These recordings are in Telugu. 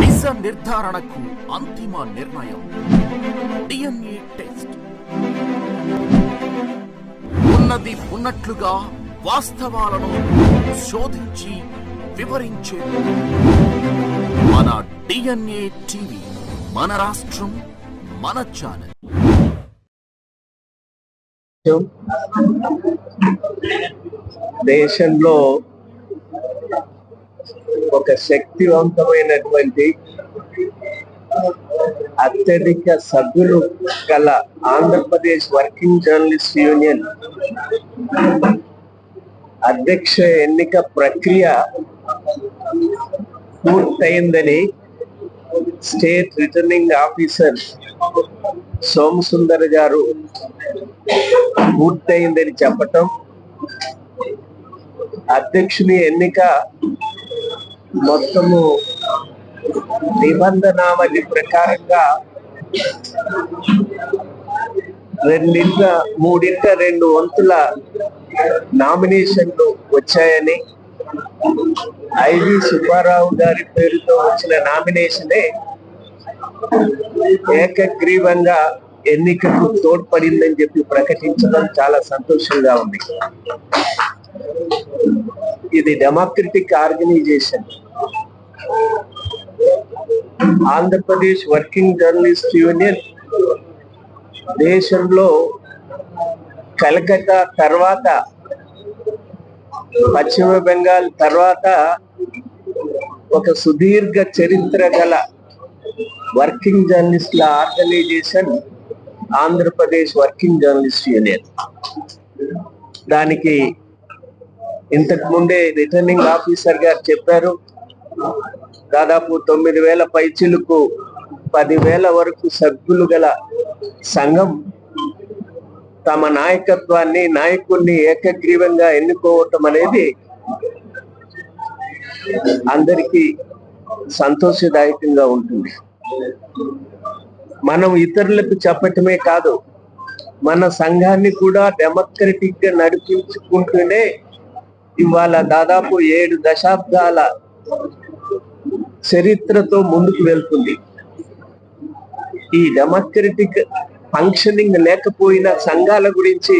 నిజ నిర్ధారణకు అంతిమ నిర్ణయం డిఎన్ఏ టెస్ట్. ఉన్నది ఉన్నట్లుగా వాస్తవాలను శోధించి వివరించే మన డిఎన్ఏ టీవీ, మన రాష్ట్రం, మన ఛానల్. దేశంలో ఒక శక్తివంతమైనటువంటి అత్యధిక సభ్యులు గల ఆంధ్రప్రదేశ్ వర్కింగ్ జర్నలిస్ట్ యూనియన్ అధ్యక్ష ఎన్నిక ప్రక్రియ పూర్తయిందని స్టేట్ రిటర్నింగ్ ఆఫీసర్ సోమసుందర్ గారు పూర్తయిందని చెప్పటం, అధ్యక్షుని ఎన్నిక మొత్తము నిబంధనావళి ప్రకారంగా 2 వంతుల నామినేషన్లు వచ్చాయని, ఐవి సుబ్బారావు గారి పేరుతో వచ్చిన నామినేషనే ఏకగ్రీవంగా ఎన్నికకు తోడ్పడిందని చెప్పి ప్రకటించడం చాలా సంతోషంగా ఉంది. ఇది democratic organization. Andhra Pradesh working journalist union దేశంలో కలకత్తా తర్వాత, పశ్చిమ బెంగాల్ తర్వాత ఒక సుదీర్ఘ చరిత్ర గల వర్కింగ్ జర్నలిస్ట్ల organisation Andhra Pradesh working journalist union. దానికి ఇంతకు ముందే రిటర్నింగ్ ఆఫీసర్ గారు చెప్పారు, దాదాపు 9,000 పైచిలకు 10,000 వరకు సభ్యులు గల సంఘం తమ నాయకుడిని ఏకగ్రీవంగా ఎన్నుకోవటం అనేది అందరికీ సంతోషదాయకంగా ఉంటుంది. మనం ఇతరులకు చెప్పటమే కాదు, మన సంఘాన్ని కూడా డెమోక్రటిక్ గా నడిపించుకుంటూనే ఇవాళ దాదాపు 7 దశాబ్దాల చరిత్రతో ముందుకు వెళ్తుంది. ఈ డెమోక్రటిక్ ఫంక్షనింగ్ లేకపోయిన సంఘాల గురించి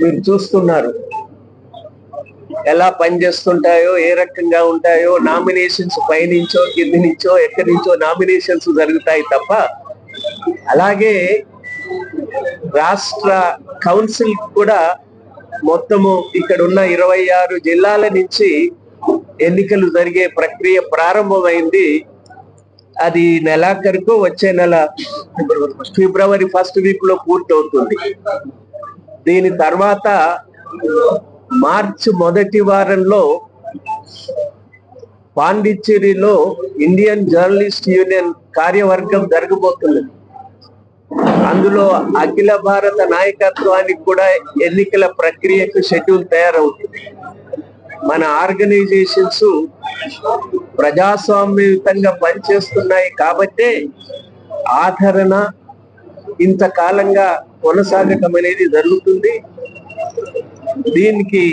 మీరు చూస్తున్నారు, ఎలా పనిచేస్తుంటాయో, ఏ రకంగా ఉంటాయో. నామినేషన్స్ పైనుంచో కింది నుంచో ఎక్కడి నుంచో నామినేషన్స్ జరుగుతాయి తప్ప, అలాగే రాష్ట్ర కౌన్సిల్ కూడా మొత్తము ఇక్కడ ఉన్న 26 జిల్లాల నుంచి ఎన్నికలు జరిగే ప్రక్రియ ప్రారంభమైంది. అది నెలాఖరుకు వచ్చే నెల ఫిబ్రవరి 1st వీక్ లో పూర్తవుతుంది. దీని తర్వాత మార్చి మొదటి వారంలో పాండిచ్చేరిలో ఇండియన్ జర్నలిస్ట్ యూనియన్ కార్యవర్గం జరగబోతుంది. అందులో అఖిల భారత నాయకత్వానికి కూడా ఎన్నికల ప్రక్రియకు షెడ్యూల్ తయారవుతుంది. మన ఆర్గనైజేషన్స్ ప్రజాస్వామ్యయుతంగా పనిచేస్తున్నాయి కాబట్టే ఆదరణ ఇంతకాలంగా కొనసాగటం అనేది జరుగుతుంది. దీనికి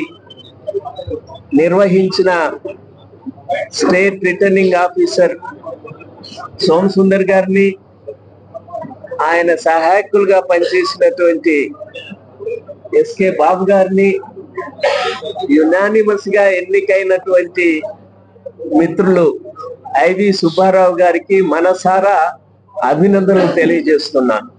నిర్వహించిన స్టేట్ రిటర్నింగ్ ఆఫీసర్ సోమసుందర్ గారిని, ఆయన సహాయకులుగా పనిచేసినటువంటి ఎస్కే బాబు గారిని, యునానిమస్ గా ఎన్నికైనటువంటి మిత్రులు ఐవి సుబ్బారావు గారికి మనసారా అభినందనలు తెలియజేస్తున్నాను.